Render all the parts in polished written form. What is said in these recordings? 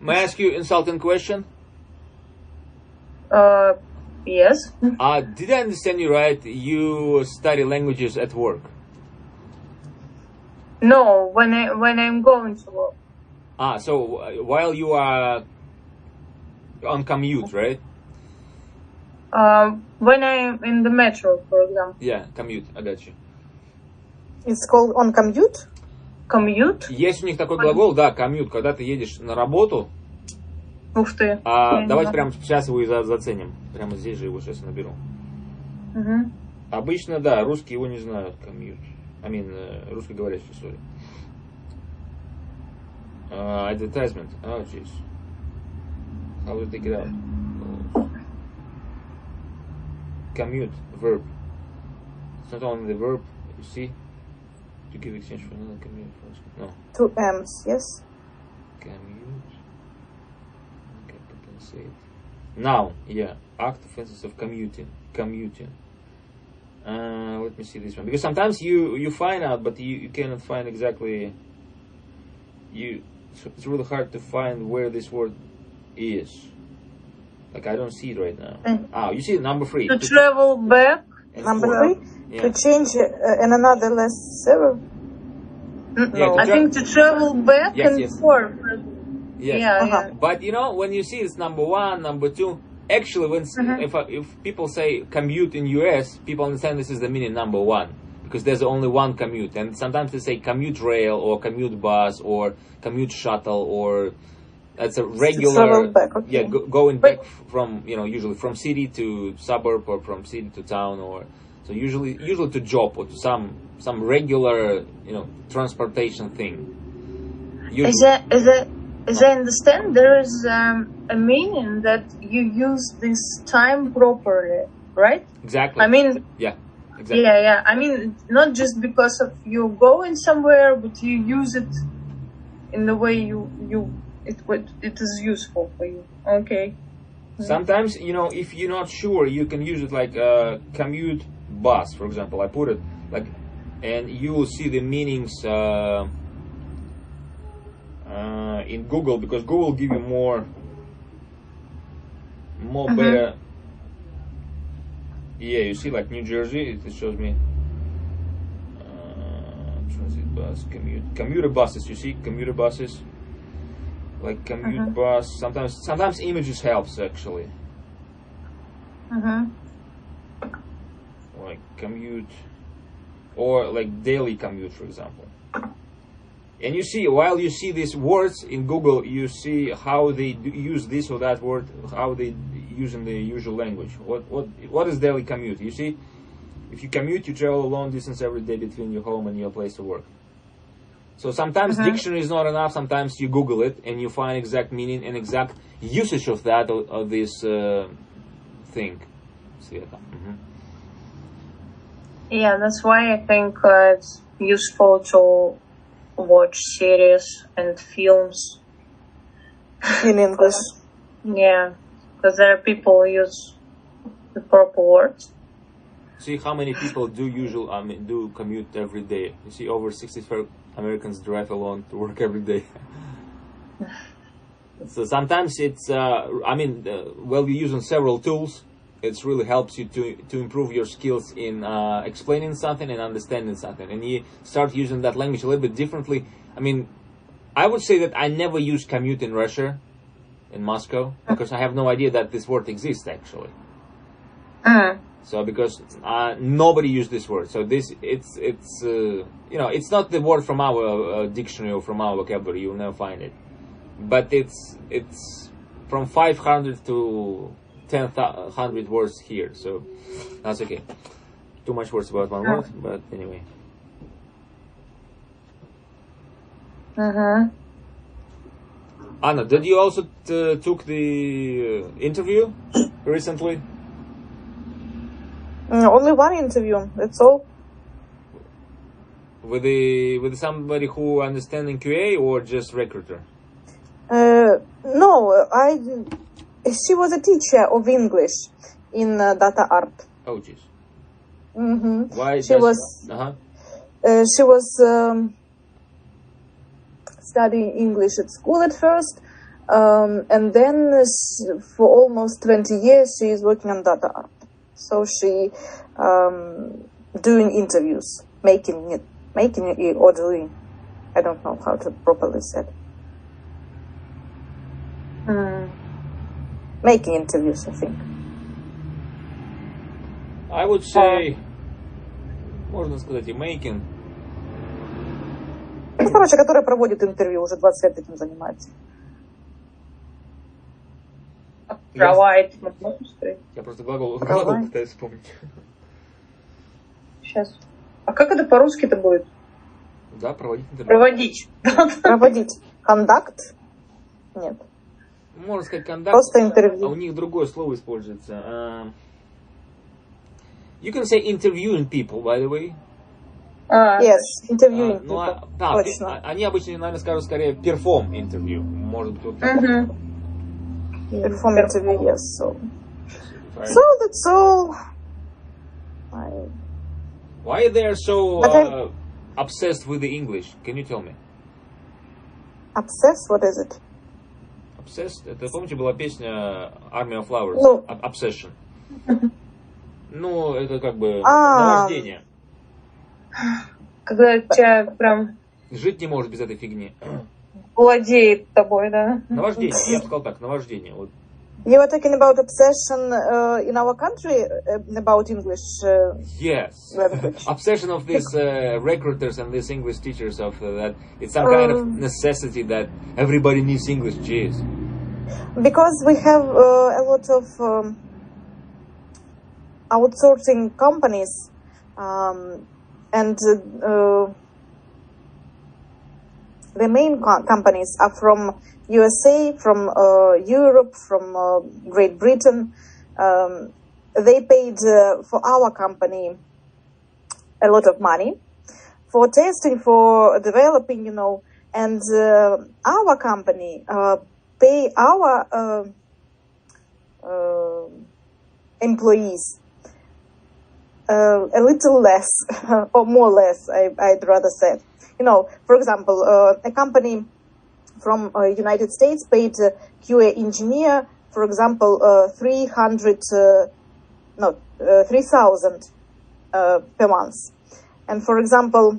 May I ask you an insulting question? Yes. Did I understand you right? You study languages at work? No, when I'm going to work. So while you are on commute, right? When I'm in the metro, for example. Yeah, commute, I got you. It's called on commute? Commute? Есть у них такой глагол, да, commute, когда ты едешь на работу. Ух ты. Давайте прямо сейчас его и заценим. Прямо здесь же его сейчас наберу. Обычно, да, русские его не знают, commute. Русскоговорящие, sorry. Advertisement. Oh, jeez. How do they take it out? Commute, verb. It's not only the verb, you see? To give exchange for another commute. No. 2 M's, yes? Commute. Okay, compensate. Now, yeah. Active instance of commuting. Commuting. Let me see this one. Because sometimes you find out, but you cannot find exactly... It's really hard to find where this word is. Like, I don't see it right now. You see number 3. To travel back. Number 3? Yeah. To change in another less server? No, I think to travel back and forth. Yes. Yeah. But you know, when you see it's number 1, number 2, actually, when if people say commute in US, people understand this is the meaning number 1. Because there's only one commute, and sometimes they say commute rail or commute bus or commute shuttle, or that's a regular going back from usually from city to suburb or from city to town, or so usually to job or to some regular transportation thing. As I understand, there is a meaning that you use this time properly, right? Exactly. I mean, yeah. Exactly. Yeah. I mean, not just because of you going somewhere, but you use it in the way it is useful for you. Okay. Sometimes, if you're not sure, you can use it like a commute bus, for example. I put it like, and you will see the meanings in Google, because Google give you more better. Yeah, you see, like New Jersey, it shows me transit bus, commuter buses. You see, commuter buses, like commute bus. Sometimes images helps actually. Like commute, or like daily commute, for example. And you see, while you see these words in Google, you see how they use this or that word, how they use in the usual language. What is daily commute? You see, if you commute, you travel a long distance every day between your home and your place of work. So sometimes dictionary is not enough. Sometimes you Google it and you find exact meaning and exact usage of that of this thing. Yeah, that's why I think it's useful to watch series and films in English. Yeah, because there are people who use the proper words. See how many people do commute every day. You see, over 65 Americans drive alone to work every day. So sometimes it's well, you're using several tools. It really helps you to improve your skills in explaining something and understanding something, and you start using that language a little bit differently. I mean, I would say that I never use commute in Russia, in Moscow, because I have no idea that this word exists actually. So because nobody used this word, so it's not the word from our dictionary or from our vocabulary. You'll never find it, but it's from 500 to 10,000 words here, so that's okay. Too much words about one word, but anyway. Anna, did you also took the interview recently? Only one interview, that's all. With somebody who understanding QA or just recruiter? No, she was a teacher of English in data art. Oh, jeez. Why? She was studying English at school at first, And then for almost 20 years, she is working on data art. So she doing interviews, making it or doing. I don't know how to properly say it. Making interviews, I think. I would say, можно сказать и making. Ну, короче, которая проводит интервью, уже 20 лет этим занимается. Provide. Я просто глагол пытаюсь вспомнить. Сейчас. А как это по-русски-то будет? Да, проводить интервью. Проводить. Проводить. Conduct? Нет. Можно сказать conduct, Просто интервью. а у них другое слово используется. You can say interviewing people, by the way. Yes, interviewing people. Точно. Они обычно, наверное, скажут скорее perform interview. Может быть, вот так. Perform interview, yes. So that's all. Why they are so obsessed with the English? Can you tell me? Obsessed? What is it? Obsessed? Это, помните, была песня Army of Flowers? Ну. Obsession. Ну, это как бы наваждение. Когда тебя прям... Жить не может без этой фигни. Владеет тобой, да? Наваждение, я бы сказал так, наваждение. Вот. You were talking about obsession in our country, about English Yes. language. Obsession of these recruiters and these English teachers of that it's some kind of necessity that everybody needs English. Jeez. Because we have a lot of outsourcing companies, and the main companies are from USA, from Europe, from Great Britain. They paid for our company a lot of money for testing, for developing, and our company pay our employees a little less, or more or less, I'd rather say. For example, a company from United States paid QA engineer, for example, 3,000 per month. And for example,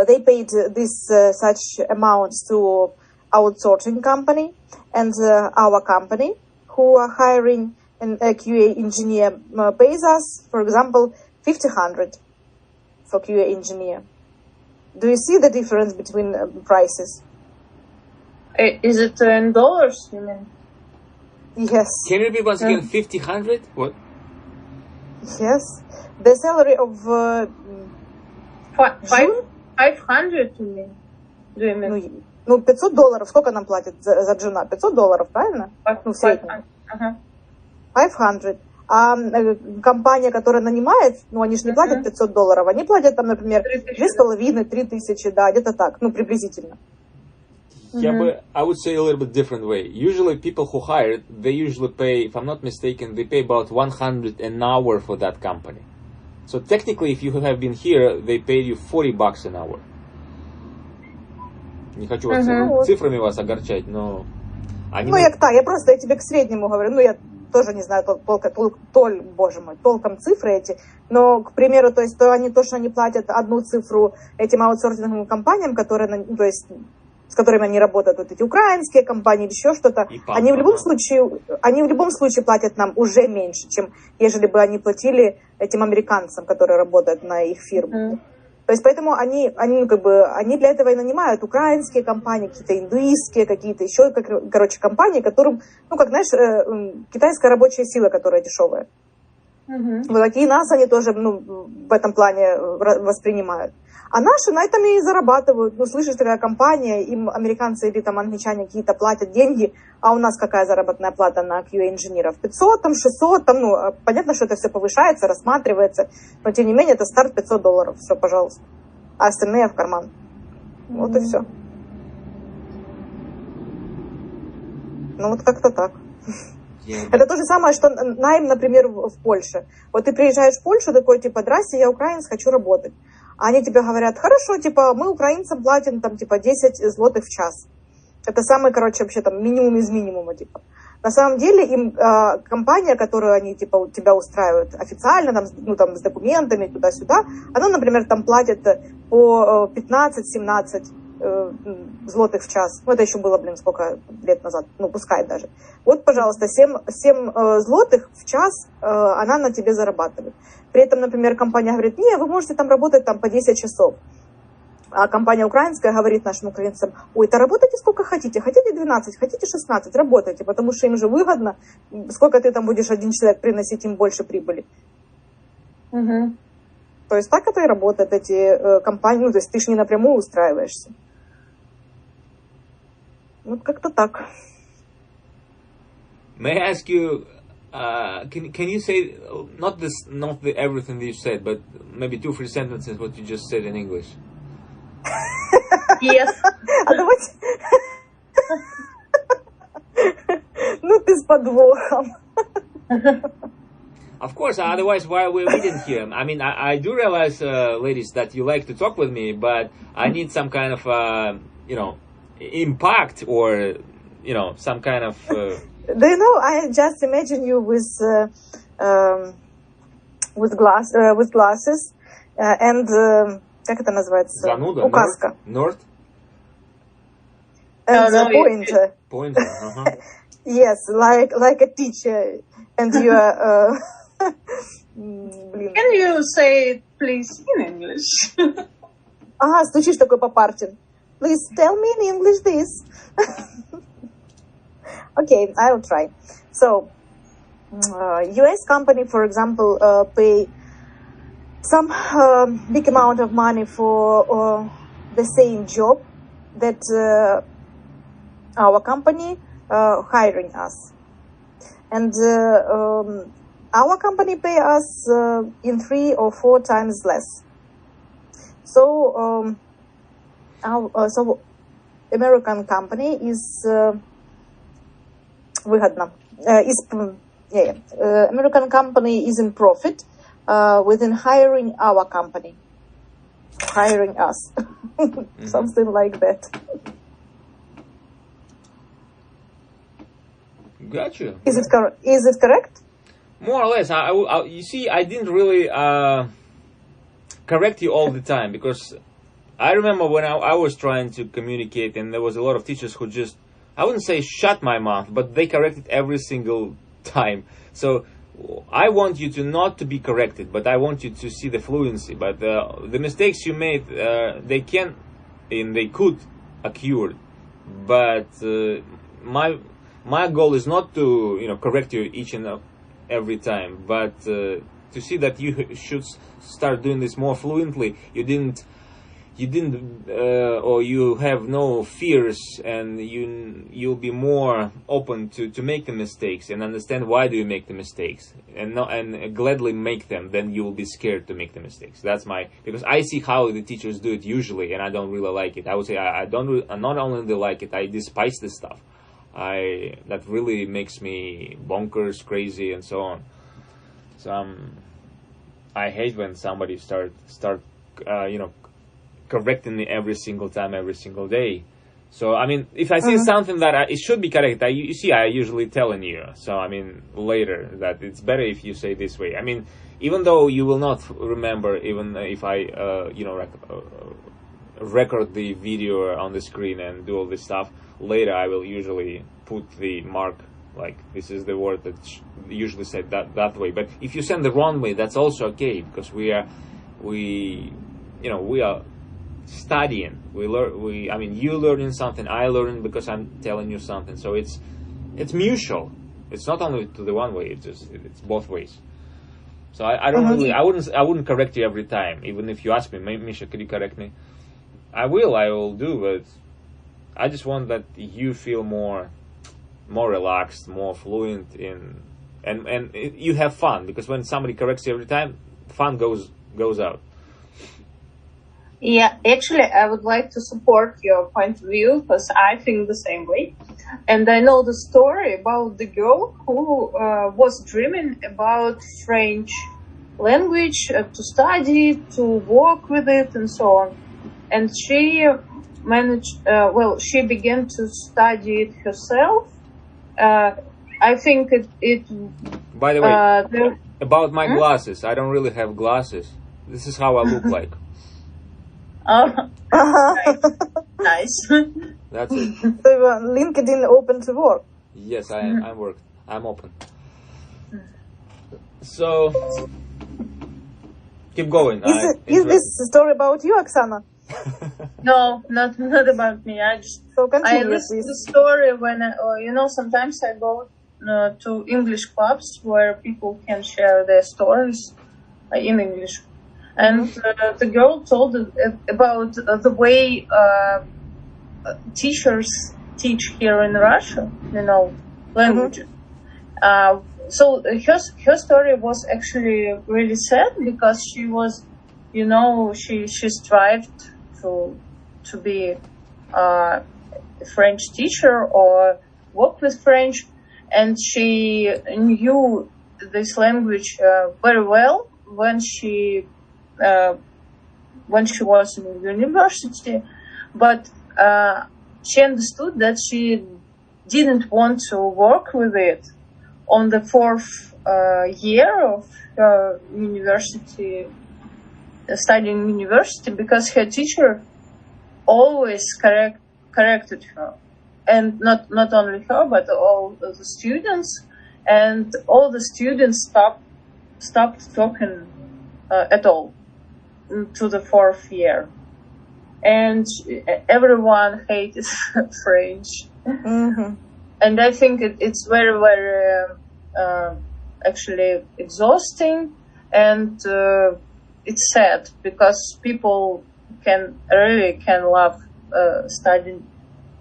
they paid this such amount to outsourcing company, and our company, who are hiring a QA engineer, pays us, for example, 1,500 for QA engineer. Do you see the difference between prices? Is it in dollars, you mean? Yes. Can you repeat once again? 1,500? What? Yes. The salary of 500, you mean? Do you mean? Ну, $500. Сколько нам платят за джуна? $500, правильно? Ну, в среднем. 500. А компания, которая нанимает, они же не платят $500, они платят там, например, 2,5-3 да, где-то так, приблизительно. I would say a little bit different way. Usually people who hire, they usually pay, if I'm not mistaken, they pay about 100 an hour for that company. So technically, if you have been here, they pay you $40 an hour. Не хочу вас цифрами вас огорчать, но... я тебе к среднему говорю, я тоже не знаю толком цифры эти, но, к примеру, то, что они платят одну цифру этим аутсорсинговым компаниям, которые, с которыми они работают, вот эти украинские компании или еще что-то, они в любом случае платят нам уже меньше, чем ежели бы они платили этим американцам, которые работают на их фирму. То есть поэтому они для этого и нанимают украинские компании, какие-то индуистские, какие-то еще, компании, которым, китайская рабочая сила, которая дешевая. Вот и нас они тоже, в этом плане воспринимают. А наши на этом и зарабатывают. Слышишь, такая компания, им американцы или там англичане какие-то платят деньги, а у нас какая заработная плата на QA-инженеров? 500, 600, понятно, что это все повышается, рассматривается, но тем не менее это старт $500, все, пожалуйста. А остальные в карман. Вот и все. Вот как-то так. Это то же самое, что найм, например, в Польше. Вот ты приезжаешь в Польшу, такой, здрасте, я украинец, хочу работать. А они тебе говорят, хорошо, мы украинцам платим, 10 злотых в час. Это самый, короче, вообще там минимум из минимума, типа. На самом деле им компания, которую они типа у тебя устраивают официально, там, ну, там, с документами туда-сюда, она, например, там платит по 15-17 злотых в час. Ну, это еще было, блин, сколько лет назад, ну, пускай даже. Вот, пожалуйста, 7 злотых в час она на тебе зарабатывает. При этом, например, компания говорит, не, вы можете там работать там по 10 часов. А компания украинская говорит нашим украинцам, ой, да работайте сколько хотите, хотите 12, хотите 16, работайте, потому что им же выгодно, сколько ты там будешь один человек приносить, им больше прибыли. Угу. То есть так это и работает, эти компании, ну, то есть ты же не напрямую устраиваешься. Вот как-то так. May I ask you, can you say, not the everything that you said, but maybe 2-3 sentences what you just said in English? Yes. А давайте... Ну ты с подвохом. Of course, otherwise why we're meeting here? I mean, I do realize, ladies, that you like to talk with me, but I need some kind of, you know, impact or, you know, some kind of... Do you know, I just imagine you with glasses and... Как это называется? Зануда? Указка. North? And the pointer. Pointer, uh-huh. Yes, like a teacher. And you are... Can you say it, please, in English? Ага, стучишь такой по парте. Please tell me in English this. Okay, I will try. So, US company, for example, pay some big amount of money for the same job that our company hiring us. And our company pay us in 3 or 4 times less. So, so American company is выгодно. American company is in profit within hiring our company, hiring us, something like that. Gotcha. Is it correct? More or less. You see, I didn't really correct you all the time because I remember when I was trying to communicate, and there was a lot of teachers who just, I wouldn't say shut my mouth, but they corrected every single time. So I want you to not to be corrected, but I want you to see the fluency. But the mistakes you made, they can and they could occur. But my goal is not to correct you each and every time, but to see that you should start doing this more fluently. You didn't or you have no fears, and you'll be more open to make the mistakes and understand why do you make the mistakes, and gladly make them. Then you will be scared to make the mistakes. That's because I see how the teachers do it usually, and I don't really like it. I would say I not only like it, I despise this stuff. That really makes me bonkers, crazy, and so on. So I hate when somebody start correcting me every single time, every single day. So I mean, if I see something that it should be correct, I usually telling you. So I mean, later that it's better if you say this way. I mean, even though you will not remember, even if I record the video on the screen and do all this stuff, later I will usually put the mark like this is the word that usually said that way. But if you send the wrong way, that's also okay, because we are studying. I mean, you learning something, I learning because I'm telling you something. So it's mutual. It's not only to the one way. It's both ways. So I don't really. I wouldn't correct you every time, even if you ask me, Misha, could you correct me? I will do, but I just want that you feel more relaxed, more fluent in, and you have fun, because when somebody corrects you every time, fun goes out. Yeah, actually, I would like to support your point of view, because I think the same way. And I know the story about the girl who was dreaming about French language, to study, to work with it, and so on. And she managed. Well, she began to study it herself. I think it. By the way, about my glasses, I don't really have glasses. This is how I look like. Oh, nice. That's it. So LinkedIn open to work. Yes, I'm open. So keep going. Is this story about you, Oksana? No, not about me. I continue, listen please. to the story when sometimes I go to English clubs where people can share their stories in English, and the girl told about the way teachers teach here in Russia, languages. So her story was actually really sad because she was, she strived to be a French teacher or work with French, and she knew this language very well when she was in university, but she understood that she didn't want to work with it on the fourth year of her university, studying university, because her teacher always corrected her, and not only her but all the students, and all the students stopped talking at all to the fourth year, and everyone hated French. And I think it's very, very actually exhausting, and it's sad because people can love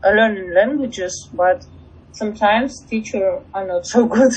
learning languages, but sometimes teachers are not so good.